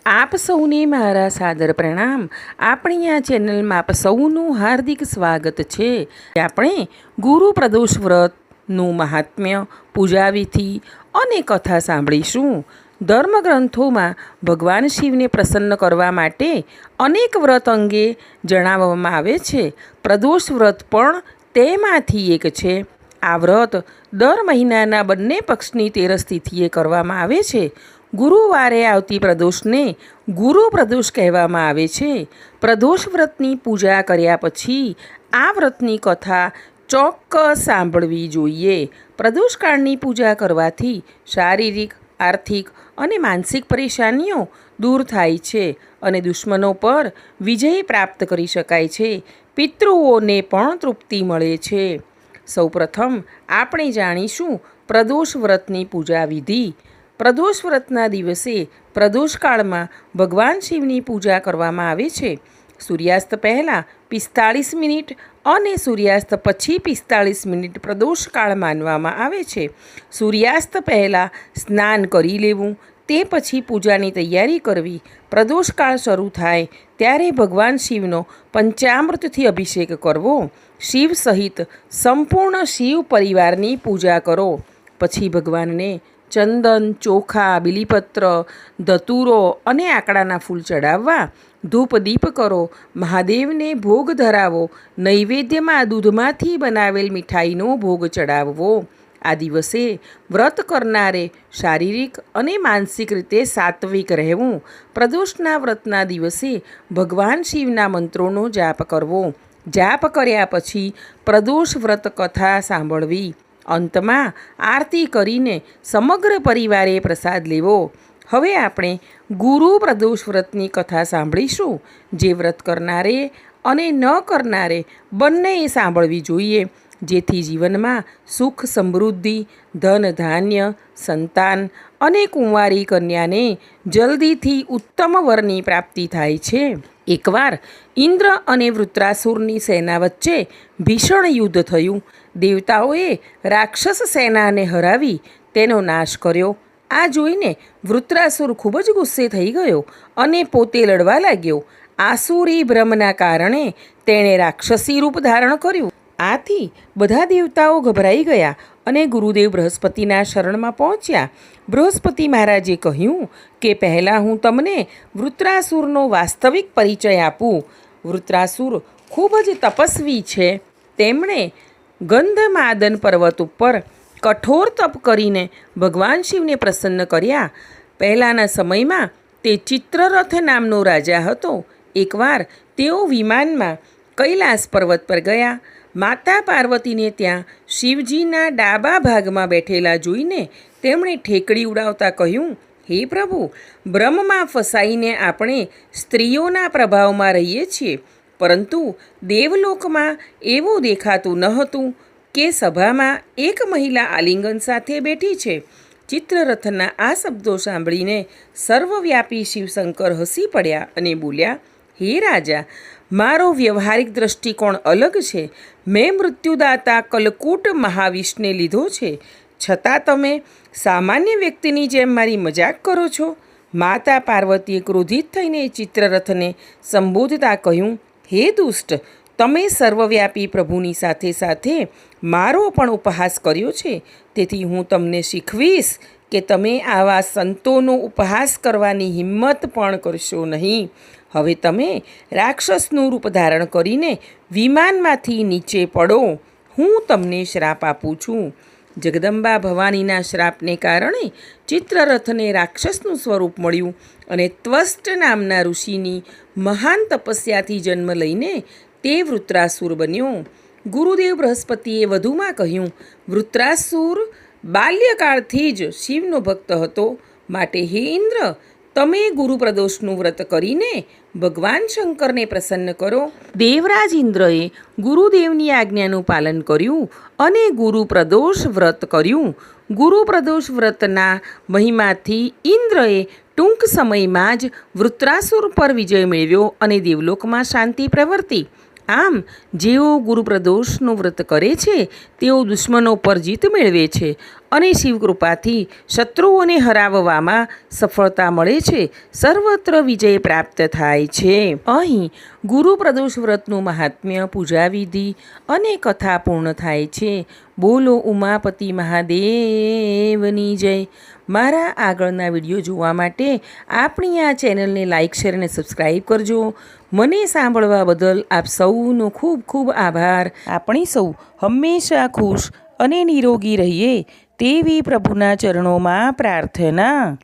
આપ સૌને મારા સાદર પ્રણામ. આપણી આ ચેનલમાં આપ સૌનું હાર્દિક સ્વાગત છે. આપણે ગુરુ પ્રદોષ વ્રતનું મહાત્મ્ય, પૂજાવિધિ અને કથા સાંભળીશું. ધર્મગ્રંથોમાં ભગવાન શિવને પ્રસન્ન કરવા માટે અનેક વ્રત અંગે જણાવવામાં આવે છે. પ્રદોષ વ્રત પણ તેમાંથી એક છે. આ વ્રત દર મહિનાના બંને પક્ષની તેરસ તિથિએ કરવામાં આવે છે. ગુરુવારે આવતી પ્રદોષને ગુરુ પ્રદોષ કહેવામાં આવે છે. પ્રદોષ વ્રતની પૂજા કર્યા પછી આ વ્રતની કથા ચોક્કસ સાંભળવી જોઈએ. પ્રદોષકાળની પૂજા કરવાથી શારીરિક, આર્થિક અને માનસિક પરેશાનીઓ દૂર થાય છે અને દુશ્મનો પર વિજય પ્રાપ્ત કરી શકાય છે. પિતૃઓને પણ તૃપ્તિ મળે છે. સૌપ્રથમ આપણે જાણીશું પ્રદોષ વ્રતની પૂજા વિધિ. પ્રદોષ વ્રતના દિવસે પ્રદોષકાળમાં ભગવાન શિવની પૂજા કરવામાં આવે છે. સૂર્યાસ્ત પહેલાં 45 મિનિટ અને સૂર્યાસ્ત પછી 45 મિનિટ પ્રદોષકાળ માનવામાં આવે છે. સૂર્યાસ્ત પહેલાં સ્નાન કરી લેવું, તે પછી પૂજાની તૈયારી કરવી. પ્રદોષકાળ શરૂ થાય ત્યારે ભગવાન શિવનો પંચામૃતથી અભિષેક કરવો. શિવ સહિત સંપૂર્ણ શિવ પરિવારની પૂજા કરો. પછી ભગવાનને ચંદન, ચોખા, બીલીપત્ર, ધતુરો અને આકડાના ફૂલ ચડાવવા. ધૂપ દીપ કરો. મહાદેવને ભોગ ધરાવો. નૈવેદ્યમાં દૂધમાંથી બનાવેલ મીઠાઈનો ભોગ ચડાવવો. આ દિવસે વ્રત કરનારે શારીરિક અને માનસિક રીતે સાત્વિક રહેવું. પ્રદોષના વ્રતના દિવસે ભગવાન શિવના મંત્રોનો જાપ કરવો. જાપ કર્યા પછી પ્રદોષ વ્રત કથા સાંભળવી. અંતમાં આરતી કરીને સમગ્ર પરિવારે પ્રસાદ લેવો. હવે આપણે ગુરુ પ્રદોષ વ્રતની કથા સાંભળીશું, જે વ્રત કરનારે અને ન કરનારે બંનેએ સાંભળવી જોઈએ, જેથી જીવનમાં સુખ, સમૃદ્ધિ, ધન, ધાન્ય, સંતાન અને કુંવારી કન્યાને જલ્દીથી ઉત્તમ વરની પ્રાપ્તિ થાય છે. એકવાર ઇન્દ્ર અને વૃત્રાસુરની સેના વચ્ચે ભીષણ યુદ્ધ થયું. દેવતાઓએ રાક્ષસ સેનાને હરાવી તેનો નાશ કર્યો. આ જોઈને વૃત્રાસુર ખૂબ જ ગુસ્સે થઈ ગયો અને પોતે લડવા લાગ્યો. આસુરી ભ્રમના કારણે તેણે રાક્ષસી રૂપ ધારણ કર્યું. આથી બધા દેવતાઓ ગભરાઈ ગયા અને ગુરુદેવ બૃહસ્પતિના શરણમાં પહોંચ્યા. બૃહસ્પતિ મહારાજે કહ્યું કે પહેલાં હું તમને વૃત્રાસુરનો વાસ્તવિક પરિચય આપું. વૃત્રાસુર ખૂબ જ તપસ્વી છે. તેમણે ગંધમાદન પર્વત ઉપર કઠોર તપ કરીને ભગવાન શિવને પ્રસન્ન કર્યા. પહેલાંના સમયમાં તે ચિત્રરથ નામનો રાજા હતો. એકવાર તેઓ વિમાનમાં કૈલાસ પર્વત પર ગયા. માતા પાર્વતીને ત્યાં શિવજીના ડાબા ભાગમાં બેઠેલા જોઈને તેમણે ઠેકડી ઉડાવતા કહ્યું, હે પ્રભુ, બ્રહ્મમાં ફસાઈને આપણે સ્ત્રીઓના પ્રભાવમાં રહીએ છીએ, પરંતુ દેવલોકમાં એવું દેખાતું ન હતું કે સભામાં એક મહિલા આલિંગન સાથે બેઠી છે. ચિત્રરથના આ શબ્દો સાંભળીને સર્વવ્યાપી શિવશંકર હસી પડ્યા અને બોલ્યા, હે રાજા, મારો વ્યવહારિક દૃષ્ટિકોણ અલગ છે. મેં મૃત્યુદાતા કલકૂટ મહાવિષને લીધો છે, છતાં તમે સામાન્ય વ્યક્તિની જેમ મારી મજાક કરો છો. માતા પાર્વતીએ ક્રોધિત થઈને ચિત્રરથને સંબોધતા કહ્યું, હે દુષ્ટ, તમે સર્વવ્યાપી પ્રભુની સાથે સાથે મારો પણ ઉપહાસ કર્યો છે. તેથી હું તમને શીખવીશ કે તમે આવા સંતોનો ઉપહાસ કરવાની હિંમત પણ કરશો નહીં. હવે તમે રાક્ષસનું રૂપ ધારણ કરીને વિમાનમાંથી નીચે પડો. હું તમને શ્રાપ આપું છું. જગદંબા ભવાનીના શ્રાપને કારણે ચિત્રરથને રાક્ષસનું સ્વરૂપ મળ્યું અને ત્વષ્ટ નામના ઋષિની મહાન તપસ્યાથી જન્મ લઈને તે વૃત્રાસુર બન્યો. ગુરુદેવ બૃહસ્પતિએ વધુમાં કહ્યું, વૃત્રાસુર બાલ્યકાળથી જ શિવનો ભક્ત હતો. માટે હે ઇન્દ્ર, તમે ગુરુ પ્રદોષનું વ્રત કરીને ભગવાન શંકરને પ્રસન્ન કરો. દેવરાજ ઇન્દ્રએ ગુરુદેવની આજ્ઞાનું પાલન કર્યું અને ગુરુ પ્રદોષ વ્રત કર્યું. ગુરુ પ્રદોષ વ્રતના મહિમાથી ઇન્દ્રએ ટૂંક સમયમાં જ વૃત્રાસુર પર વિજય મેળવ્યો અને દેવલોકમાં શાંતિ પ્રવર્તી. આમ જેઓ ગુરુ પ્રદોષનું વ્રત કરે છે તેઓ દુશ્મનો પર જીત મેળવે છે અને શિવકૃપાથી શત્રુઓને હરાવવામાં સફળતા મળે છે. સર્વત્ર વિજય પ્રાપ્ત થાય છે. અહીં ગુરુ પ્રદોષ વ્રતનું મહાત્મ્ય, પૂજાવિધિ અને કથા પૂર્ણ થાય છે. બોલો ઉમાપતિ મહાદેવની જય. મારા આગળના વિડીયો જોવા માટે આપણી આ ચેનલને લાઇક, શેર અને સબસ્ક્રાઈબ કરજો. મને સાંભળવા બદલ આપ સૌનો ખૂબ ખૂબ આભાર. આપણે સૌ હંમેશા ખુશ અને નિરોગી રહીએ તેવી પ્રભુના ચરણોમાં પ્રાર્થના.